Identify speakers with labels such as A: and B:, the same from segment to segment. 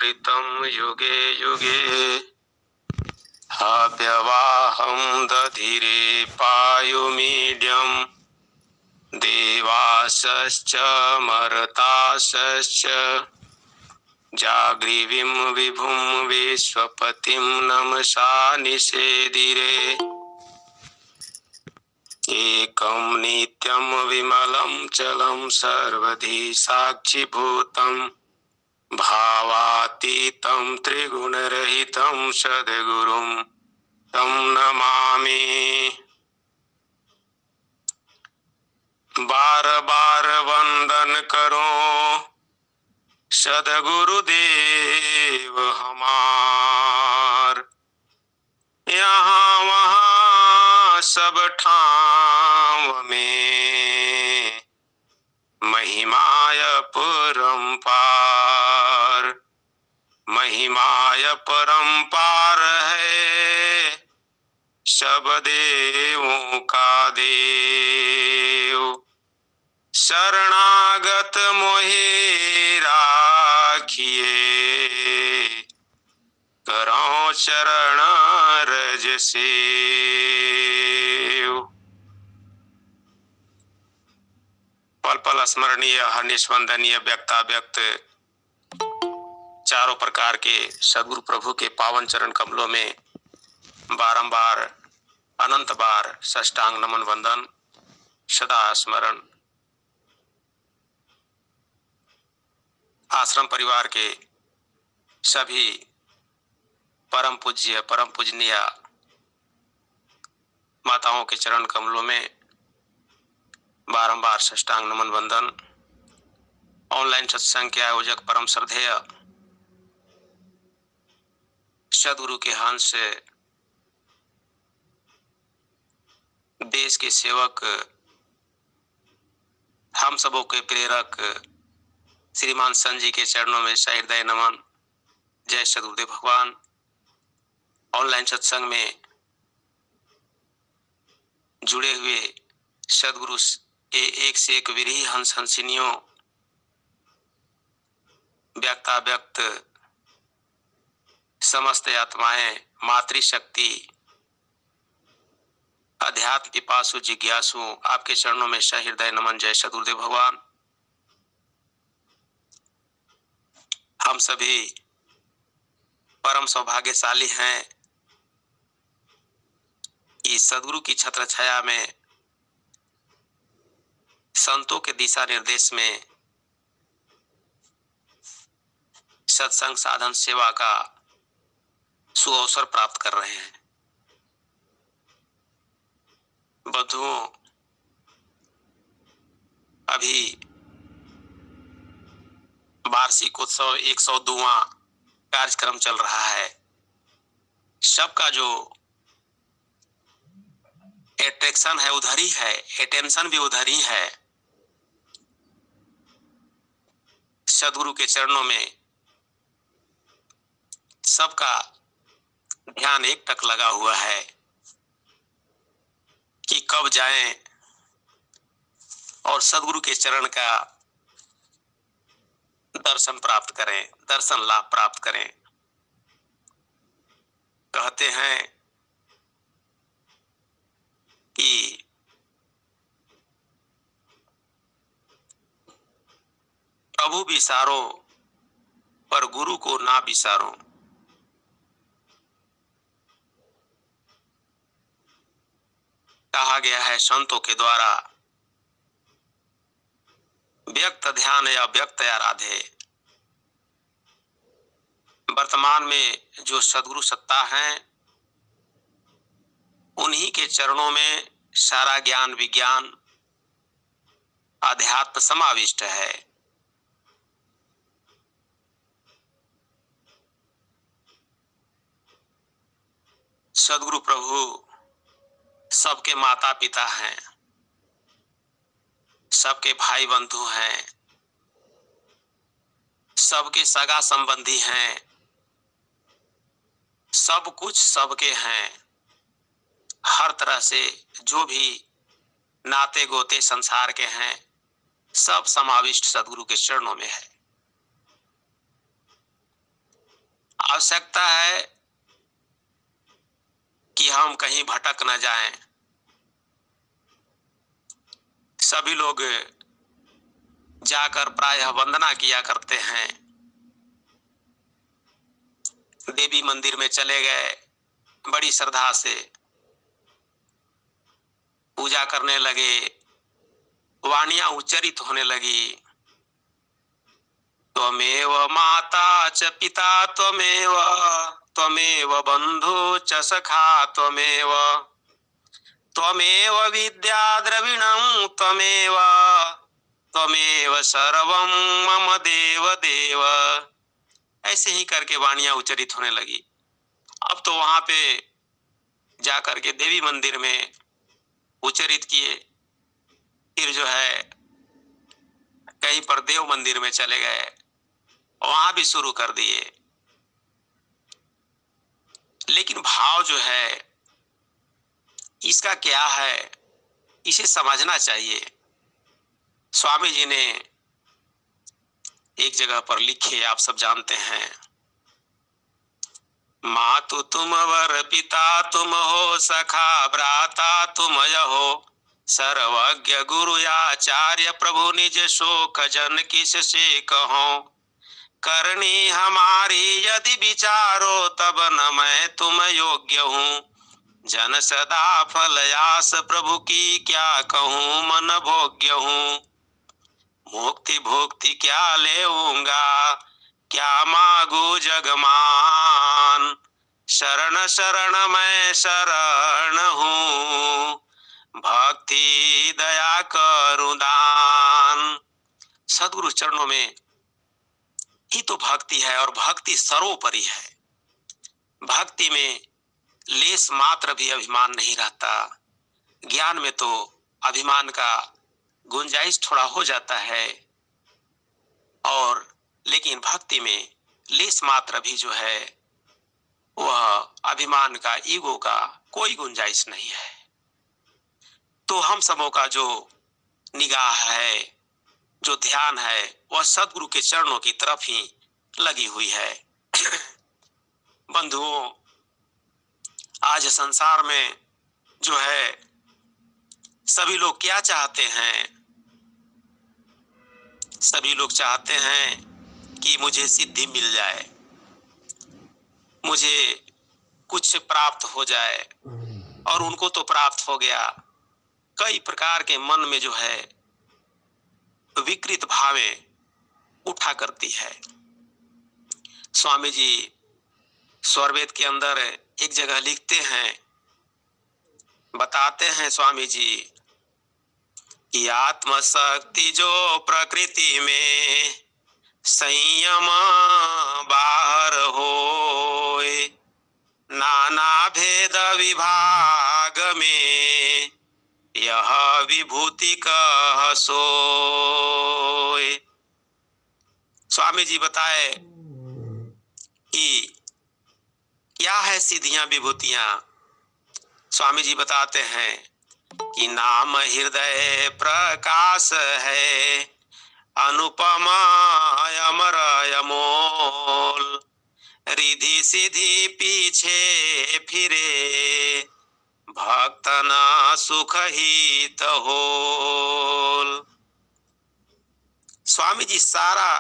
A: संवृतं युगे युगे। अव्यवाहं दधिरे पायुमीड्यं देवासश्च मर्तासश्च। जाग्रीवीं विभुं विश्वपतिं नमसा निषेदिरे। एकं नित्यं विमलं चलं सर्वधि साक्षिभूतं भावातीतं त्रिगुणरहितं सद्गुरुं तं नमामि। बार बार वंदन करो सद्गुरुदेव हमार। यहाँ वहाँ सब ठाव में महिमाय परंपार। महिमाय परंपार है सब देवों का देव। शरणागत मोहि राखिए करो चरण रज सेव। पल पल स्मरणीय हनिस्पंदनीय व्यक्ताव्यक्त चारों प्रकार के सद्गुरु प्रभु के पावन चरण कमलों में बारंबार अनंत बार साष्टांग नमन वंदन सदा स्मरण। आश्रम परिवार के सभी परम पूज्य परम पूजनीय माताओं के चरण कमलों में बारंबार साष्टांग नमन वंदन। ऑनलाइन सत्संग के आयोजक परम श्रद्धेय सद्गुरु के हंस देश के सेवक हम सबों के प्रेरक श्रीमान संत जी के चरणों में सहृदय नमन। जय सद्गुरुदेव भगवान। ऑनलाइन सत्संग में जुड़े हुए सद्गुरु के एक से एक विरही हंस हंसिनियों व्यक्ताव्यक्त समस्त आत्माएं मातृशक्ति अध्यात्म पिपासु जिज्ञासु आपके चरणों में सहृदय नमन। जय सद्गुरुदेव भगवान। हम सभी परम सौभाग्यशाली हैं कि सद्गुरु की छत्र छाया में संतों के दिशा निर्देश में सत्संग साधन सेवा का सुअवसर प्राप्त कर रहे हैं। बंधुओं, अभी वार्षिक उत्सव 102वां कार्यक्रम चल रहा है। सबका जो अट्रैक्शन है उधर ही है, अटेंशन भी उधर ही है। सद्गुरु के चरणों में सबका ध्यान एक टक लगा हुआ है कि कब जाएं और सद्गुरु के चरण का दर्शन प्राप्त करें, दर्शन लाभ प्राप्त करें। कहते हैं कि प्रभु बिसारो पर गुरु को ना बिसारो। कहा गया है संतों के द्वारा, व्यक्त ध्यान या व्यक्त आराधे। वर्तमान में जो सद्गुरु सत्ता हैं उन्हीं के चरणों में सारा ज्ञान विज्ञान अध्यात्म समाविष्ट है। सद्गुरु प्रभु सबके माता पिता हैं, सबके भाई बंधु हैं, सबके सगा संबंधी हैं, सब कुछ सबके हैं। हर तरह से जो भी नाते गोते संसार के हैं सब समाविष्ट सद्गुरु के चरणों में है। आवश्यकता है कि हम कहीं भटक न जाएं। सभी लोग जाकर प्रायः वंदना किया करते हैं, देवी मंदिर में चले गए, बड़ी श्रद्धा से पूजा करने लगे, वाणियां उच्चरित होने लगी। त्वमेव माता च पिता त्वमेव, त्वमेव बंधु च सखा त्वमेव, त्वमेव विद्या द्रविणं त्वमेव, त्वमेव सर्वं मम देव देव। ऐसे ही करके वाणियां उच्चरित होने लगी। अब तो वहां पे जाकर के देवी मंदिर में उच्चरित किए, फिर जो है कहीं पर देव मंदिर में चले गए, वहां भी शुरू कर दिए। लेकिन भाव जो है इसका क्या है, इसे समझना चाहिए। स्वामी जी ने एक जगह पर लिखे, आप सब जानते हैं, मातु तुम वर पिता तुम हो, सखा भ्राता तुम यहो, सर्वज्ञ गुरु आचार्य प्रभु निज शोक जन किस से कहो, करनी हमारी यदि विचारो तब न मैं तुम योग्य हूँ, जन सदा फल आस प्रभु की क्या कहूँ, मन भोग्य हूँ, मुक्ति भोक्ति क्या लेऊंगा, क्या मांगू जगमान, शरण शरण मैं शरण हूँ, भक्ति दया करूं दान। सद्गुरु चरणों में ही तो भक्ति है, और भक्ति सर्वोपरि है। भक्ति में लेस मात्र भी अभिमान नहीं रहता। ज्ञान में तो अभिमान का गुंजाइश थोड़ा हो जाता है, और लेकिन भक्ति में लेस मात्र भी जो है वह अभिमान का, ईगो का कोई गुंजाइश नहीं है। तो हम सबों का जो निगाह है, जो ध्यान है, वह सद्गुरु के चरणों की तरफ ही लगी हुई है। बंधुओं, आज संसार में जो है सभी लोग क्या चाहते हैं? सभी लोग चाहते हैं कि मुझे सिद्धि मिल जाए, मुझे कुछ प्राप्त हो जाए, और उनको तो प्राप्त हो गया। कई प्रकार के मन में जो है विकृत भावें उठा करती है। स्वामी जी स्वरवेद के अंदर एक जगह लिखते हैं, बताते हैं स्वामी जी कि आत्मशक्ति जो प्रकृति में संयम बाहर होए, नाना भेद विभाग में यह विभूति कह सोए। स्वामी जी बताए कि क्या है सिद्धियां विभूतियां। स्वामी जी बताते हैं कि नाम हृदय प्रकाश है, अनुपम अमर अमोल, रिधि सिद्धि पीछे फिरे, भक्तन सुख हित होल। स्वामी जी सारा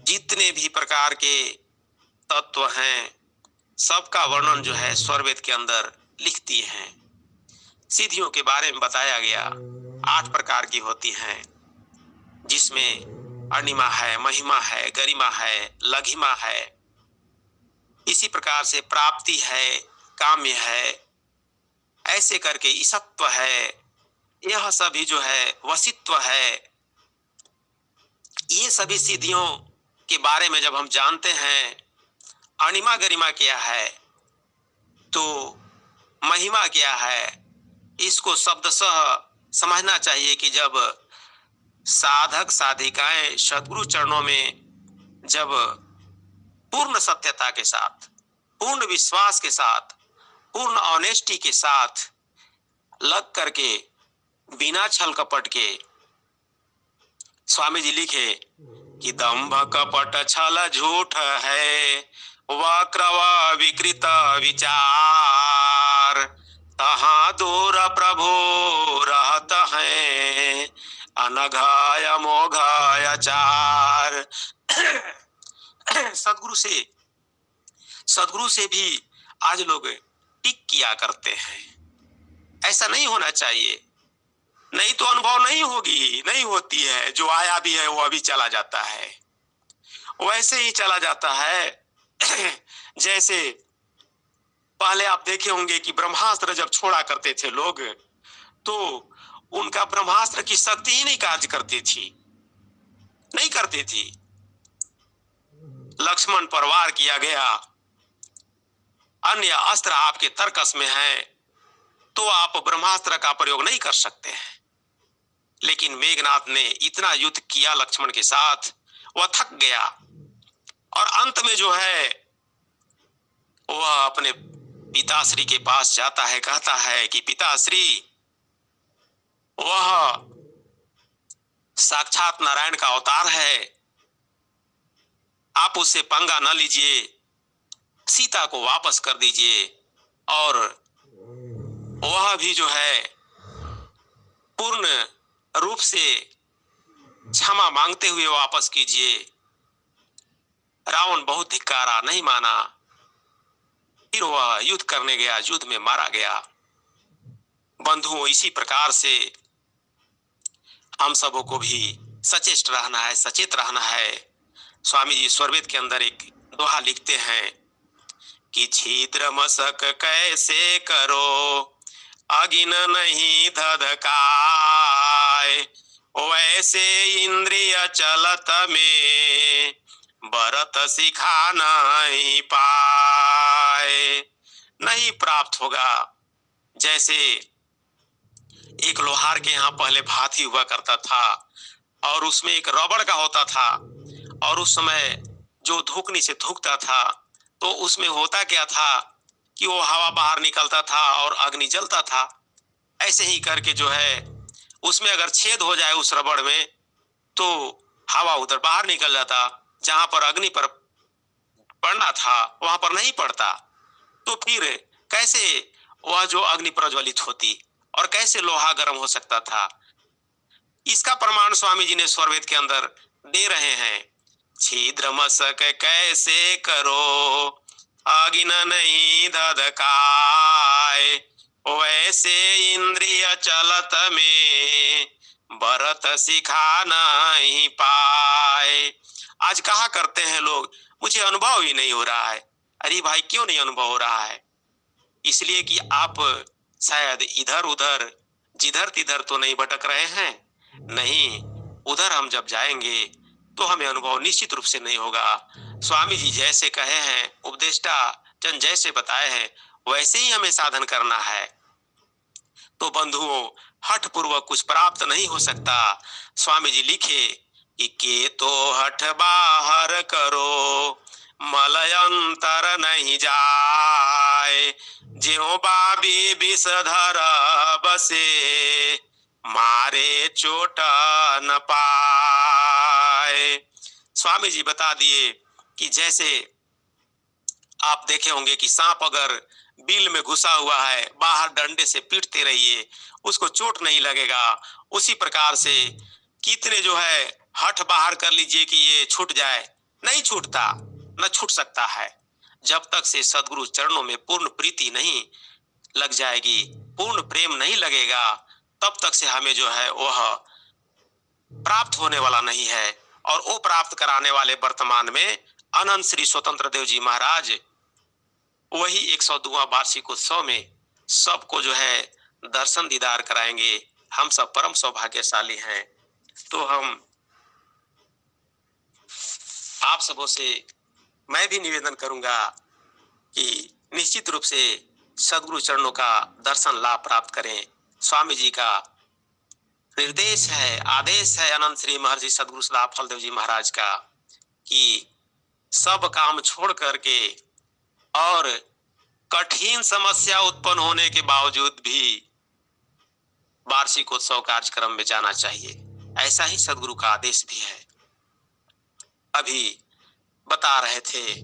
A: जितने भी प्रकार के तत्व हैं सबका वर्णन जो है स्वरवेद के अंदर लिखती हैं। सिद्धियों के बारे में बताया गया, 8 प्रकार की होती हैं, जिसमें अणिमा है, महिमा है, गरिमा है, लघिमा है, इसी प्रकार से प्राप्ति है, काम्य है, ऐसे करके ईशत्व है, यह सभी जो है वसित्व है। ये सभी सिद्धियों के बारे में जब हम जानते हैं, अणिमा गरिमा क्या है, तो महिमा क्या है, इसको शब्दशः समझना चाहिए कि जब साधक साधिकाएं सद्गुरु चरणों में जब पूर्ण सत्यता के साथ, पूर्ण विश्वास के साथ, पूर्ण ऑनेस्टी के साथ लग करके, बिना छल कपट के, स्वामी जी लिखे कि दंभ कपट छल झूठ है, वक्रव विकृत विचार, तहाँ दूर प्रभु रहत हैं, अनघाय मोघाय चार। सदगुरु से भी आज लोग टिक किया करते हैं। ऐसा नहीं होना चाहिए, नहीं तो अनुभव नहीं होगी, नहीं होती है। जो आया भी है वो अभी चला जाता है, वैसे ही चला जाता है। जैसे पहले आप देखे होंगे कि ब्रह्मास्त्र जब छोड़ा करते थे लोग, तो उनका ब्रह्मास्त्र की शक्ति ही नहीं कार्य करती थी, नहीं करती थी। लक्ष्मण पर वार किया गया, अन्य अस्त्र आपके तर्कस में है, तो आप ब्रह्मास्त्र का प्रयोग नहीं कर सकते हैं। लेकिन मेघनाथ ने इतना युद्ध किया लक्ष्मण के साथ, वह थक गया और अंत में जो है वह अपने पिताश्री के पास जाता है, कहता है कि पिताश्री, वह साक्षात नारायण का अवतार है, आप उससे पंगा न लीजिए, सीता को वापस कर दीजिए और वह भी जो है पूर्ण रूप से क्षमा मांगते हुए वापस कीजिए। रावण बहुत धिक्कारा, नहीं माना। फिर वह युद्ध करने गया, युद्ध में मारा गया। बंधुओं, इसी प्रकार से हम सबों को भी सचेत रहना है, सचेत रहना है। स्वामी जी स्वरवेद के अंदर एक दोहा लिखते हैं कि छिद्र मशक कैसे करो, अगिन नहीं धधकाय, वैसे इंद्रिय चलत में बरत सिखा नहीं पाए। नहीं प्राप्त होगा। जैसे एक लोहार के यहाँ पहले भाती हुआ करता था और उसमें एक रबड़ का होता था, और उस समय जो धुकनी से धुकता था तो उसमें होता क्या था कि वो हवा बाहर निकलता था और अग्नि जलता था। ऐसे ही करके जो है उसमें अगर छेद हो जाए उस रबड़ में तो हवा उधर बाहर निकल जाता, जहां पर अग्नि पर पड़ना था वहां पर नहीं पड़ता। तो फिर कैसे वह जो अग्नि प्रज्वलित होती और कैसे लोहा गर्म हो सकता था? इसका प्रमाण स्वामी जी ने स्वरवेद के अंदर दे रहे हैं। छिद्र मशक कैसे करो, आगिन नहीं धधकाय, वैसे इंद्रिय चलत में बरत सिखा नहीं पाए। आज कहा करते हैं लोग, मुझे अनुभव ही नहीं हो रहा है। अरे भाई, क्यों नहीं अनुभव हो रहा है? इसलिए कि आप शायद इधर उधर जिधर तिधर तो नहीं भटक रहे हैं। नहीं, उधर हम जब जाएंगे तो हमें अनुभव निश्चित रूप से नहीं होगा। स्वामी जी जैसे कहे हैं, उपदेष्टा जन जैसे बताए हैं, वैसे ही हमें साधन करना है। तो बंधुओं, हठ पूर्वक कुछ प्राप्त नहीं हो सकता। स्वामी जी लिखे कि के तो हठ बाहर करो, मलय अंतर नहीं जाए, ज्यों बाबी विषधर बसे, मारे चोट न पाए। स्वामी जी बता दिए कि जैसे आप देखे होंगे कि सांप अगर बिल में घुसा हुआ है, बाहर डंडे से पीटते रहिए, उसको चोट नहीं लगेगा। उसी प्रकार से कितने जो है हठ बाहर कर लीजिए कि ये छूट जाए, नहीं छूटता, न छूट सकता है। जब तक से सदगुरु चरणों में पूर्ण प्रीति नहीं लग जाएगी, पूर्ण प्रेम नहीं लगेगा, तब तक से हमें जो है वह प्राप्त होने वाला नहीं है। और वो प्राप्त कराने वाले वर्तमान में अनंत श्री स्वतंत्र देव जी महाराज वही 102वां वार्षिक उत्सव में सबको जो है दर्शन दीदार कराएंगे। हम सब परम सौभाग्यशाली हैं। तो हम आप सबों से मैं भी निवेदन करूंगा कि निश्चित रूप से सदगुरु चरणों का दर्शन लाभ प्राप्त करें। स्वामी जी का निर्देश है, आदेश है अनंत श्री महर्षि सदगुरु सदा फलदेव जी महाराज का कि सब काम छोड़ करके और कठिन समस्या उत्पन्न होने के बावजूद भी वार्षिक उत्सव कार्यक्रम में जाना चाहिए। ऐसा ही सदगुरु का आदेश भी है। अभी बता रहे थे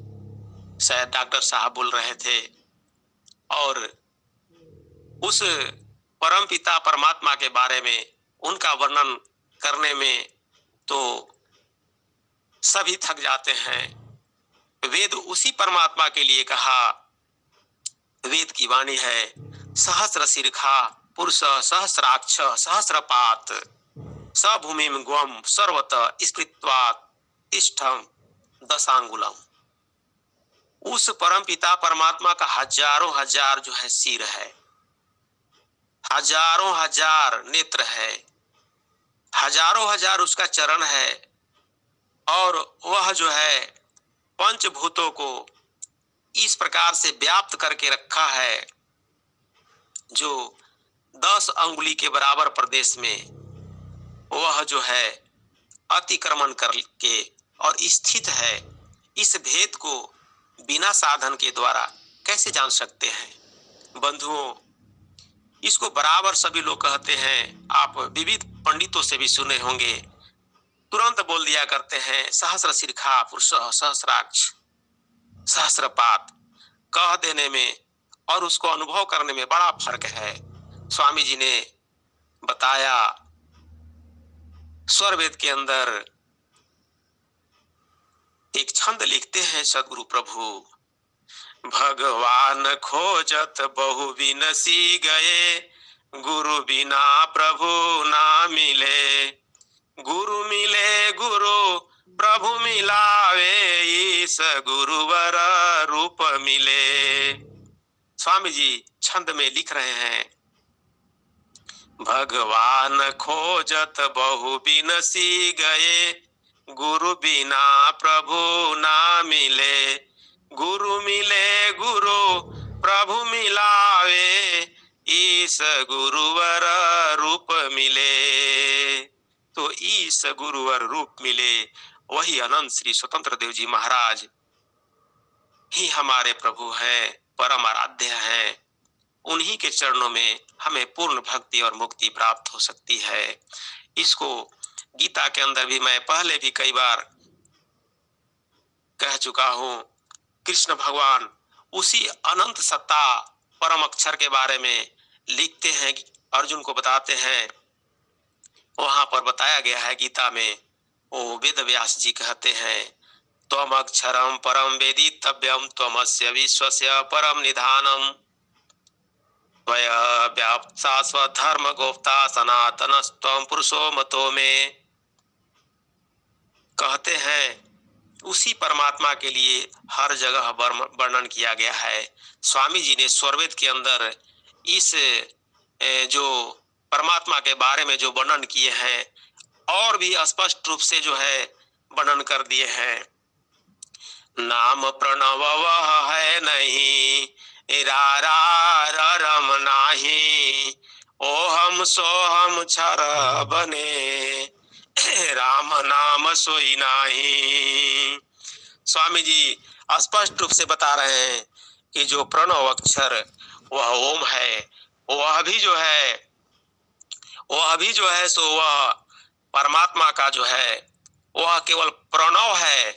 A: शायद डॉक्टर साहब बोल रहे थे। और उस परम पिता परमात्मा के बारे में उनका वर्णन करने में तो सभी थक जाते हैं। वेद उसी परमात्मा के लिए कहा, वेद की वाणी है, सहस्र शीर्षा पुरुष सहस्राक्ष सहस्रपात स भूमिम ग्वम सर्वत स्पृत्वा तिष्ठम दशांगुलम। उस परम पिता परमात्मा का हजारों हजार जो है सिर है, हजारों हजार नेत्र है, हजारों हजार उसका चरण है, और वह जो है पंचभूतों को इस प्रकार से व्याप्त करके रखा है, जो 10 अंगुली के बराबर प्रदेश में वह जो है अतिक्रमण करके और स्थित है। इस भेद को बिना साधन के द्वारा कैसे जान सकते हैं बंधुओं? इसको बराबर सभी लोग कहते हैं, आप विविध पंडितों से भी सुने होंगे, तुरंत बोल दिया करते हैं सहस्र शीर्षा पुरुष सहस्राक्ष सहस्रपात। कह देने में और उसको अनुभव करने में बड़ा फर्क है। स्वामी जी ने बताया, स्वर वेद के अंदर एक छंद लिखते हैं सदगुरु प्रभु, भगवान खोजत बहु बिनसी गए, गुरु बिना प्रभु ना मिले, गुरु मिले गुरु प्रभु मिलावे, ईस गुरुवर रूप मिले। स्वामी जी छंद में लिख रहे हैं, भगवान खोजत बहु बिनसी गए, गुरु बिना प्रभु ना मिले, गुरु मिले गुरु प्रभु मिलावे, ईस गुरुवर रूप मिले। तो ईस गुरुवर रूप मिले, वही अनंत श्री स्वतंत्र देव जी महाराज ही हमारे प्रभु हैं, परम आराध्य हैं। उन्हीं के चरणों में हमें पूर्ण भक्ति और मुक्ति प्राप्त हो सकती है। इसको गीता के अंदर भी मैं पहले भी कई बार कह चुका हूं। कृष्ण भगवान उसी अनंत सत्ता परम अक्षर के बारे में लिखते हैं, अर्जुन को बताते हैं। वहां पर बताया गया है गीता में, वो वेद व्यास जी कहते हैं, त्वम अक्षरम परम वेदितव्यम त्वमस्य विश्वस्य परम निधानम त्वया व्याप्त शाश्वत धर्म गोप्ता सनातनस्त्वं पुरुषो मतो में। कहते हैं उसी परमात्मा के लिए हर जगह वर्णन किया गया है। स्वामी जी ने स्वरवेद के अंदर इस जो परमात्मा के बारे में जो वर्णन किए हैं और भी स्पष्ट रूप से जो है वर्णन कर दिए हैं। नाम प्रणव वह है नहीं, रम नाही, ओहम सोहम क्षर बने, राम नाम सोई नाही। स्वामी जी स्पष्ट रूप से बता रहे हैं कि जो प्रणव अक्षर वह ओम है, वह भी जो है सो वह परमात्मा का जो है वह केवल प्रणव है,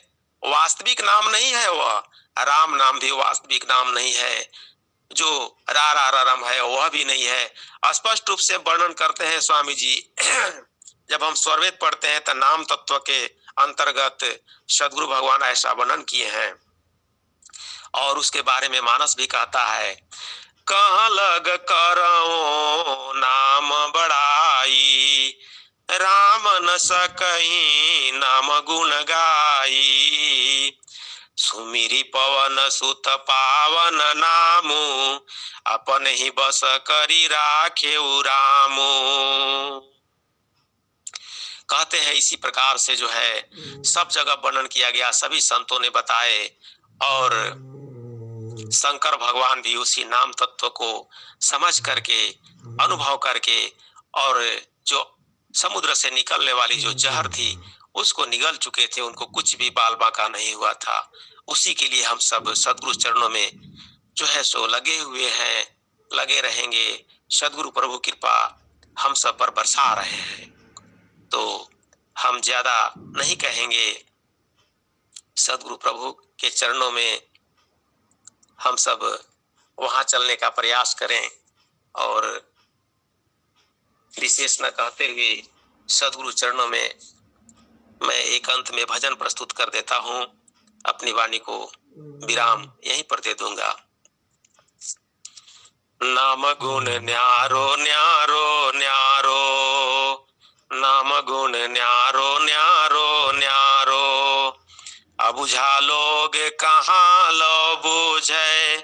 A: वास्तविक नाम नहीं है। वह राम नाम भी वास्तविक नाम नहीं है। जो रम है वह भी नहीं है। स्पष्ट रूप से वर्णन करते हैं स्वामी जी। जब हम स्वरवेद पढ़ते हैं तो नाम तत्व के अंतर्गत सदगुरु भगवान ऐसा वर्णन किए हैं। और उसके बारे में मानस भी कहता है, कहाँ लग करो नाम बड़ाई, राम न सकई नाम गुण गाई, सुमिरी पवन सुत पावन नामु, अपन ही बस करी राखे रामु। कहते हैं इसी प्रकार से जो है सब जगह वर्णन किया गया, सभी संतों ने बताए। और शंकर भगवान भी उसी नाम तत्व को समझ करके, अनुभव करके, और जो समुद्र से निकलने वाली जो जहर थी उसको निगल चुके थे, उनको कुछ भी बाल बांका नहीं हुआ था। उसी के लिए हम सब सदगुरु चरणों में जो है सो लगे हुए हैं, लगे रहेंगे। सदगुरु प्रभु कृपा हम सब पर बरसा रहे हैं। तो हम ज्यादा नहीं कहेंगे, सदगुरु प्रभु के चरणों में हम सब वहां चलने का प्रयास करें और विशेष न कहते हुए सदगुरु चरणों में मैं एक अंत में भजन प्रस्तुत कर देता हूं। अपनी वाणी को विराम यहीं पर दे दूंगा। नाम गुण न्यारो न्यारो न्यारो, नाम गुण न्यारो न्यारो न्यारो, अबुझा लोग कहाँ लो बूझे,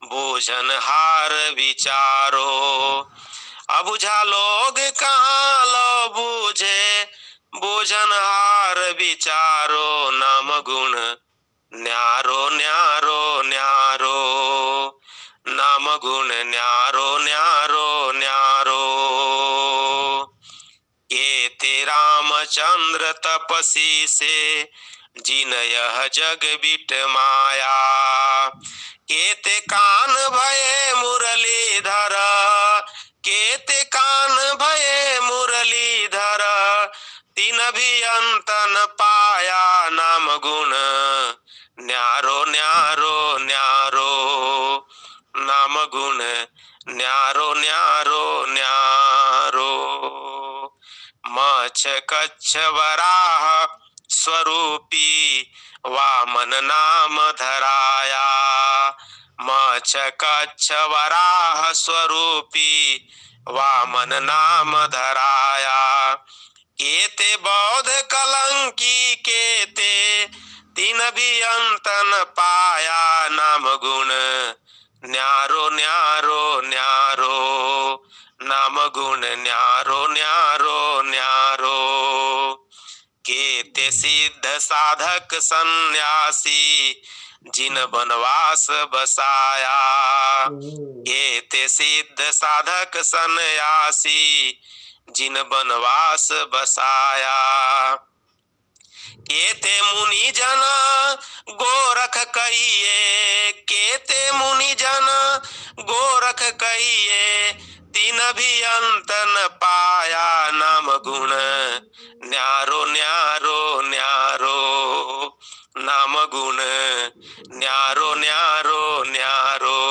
A: बूझन हार विचारो। अबुझा लोग कहाँ लो बूझे, बूझन हार विचारो। नाम गुण न्यारो न्यारो न्यारो, नाम गुण न्यारो न्यारो न्यारो। ये ते रामचंद्र तपसी से जिन यह जग बिट माया, केते कान भये मुरलीधर, केते कान भये मुरलीधर, तीन भी अंत न पाया। नाम गुण न्यारो न्यारो न्यारो, नाम गुण न्यारो न्यारो न्यारो। मच्छ कच्छ वराह स्वरूपी वामन नाम धराया, मच्छ कच्छ वराह स्वरूपी वामन नाम धराया। केते बौद्ध कलंकी केते तीन भी अंत न पाया। नाम गुण न्यारो न्यारो न्यारो, नाम गुण न्यारो न्यारो न्यारो। केते सिद्ध साधक सन्यासी जिन बनवास बसाया, केते सिद्ध साधक सन्यासी जिन बनवास बसाया। केते मुनि जन गोरख कहिए, केते मुनि जन गोरख कहिए, तीन भी अंत न पाया। नाम गुण न्यारो न्यारो न्यारो, नाम गुण न्यारो न्यारो न्यारो।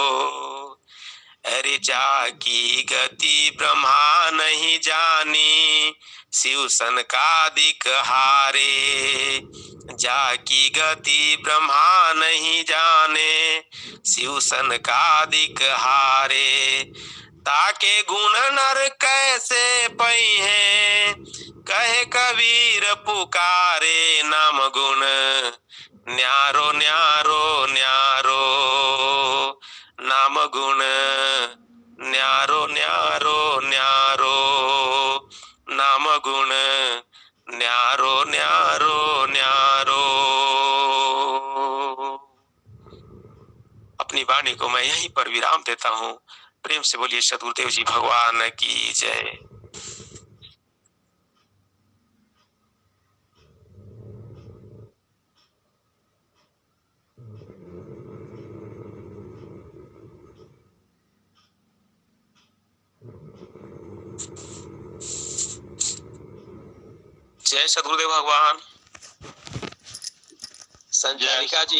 A: अरे जाकी गति ब्रह्मा नहीं जानी, शिव सनकादिक हारे। जाकी गति ब्रह्मा नहीं जाने, शिव सनकादिक हारे। ताके गुण नर कैसे पई है, कहे कबीर पुकारे। नाम गुण न्यारो न्यारो न्यारो, नाम गुण न्यारो न्यारो न्यारो, नाम गुण न्यारो न्यारो न्यारो। अपनी वाणी को मैं यहीं पर विराम देता हूँ। प्रेम से बोलिए सदगुरुदेव जी भगवान की जय। जय सदगुरुदेव भगवान। संचालिका जी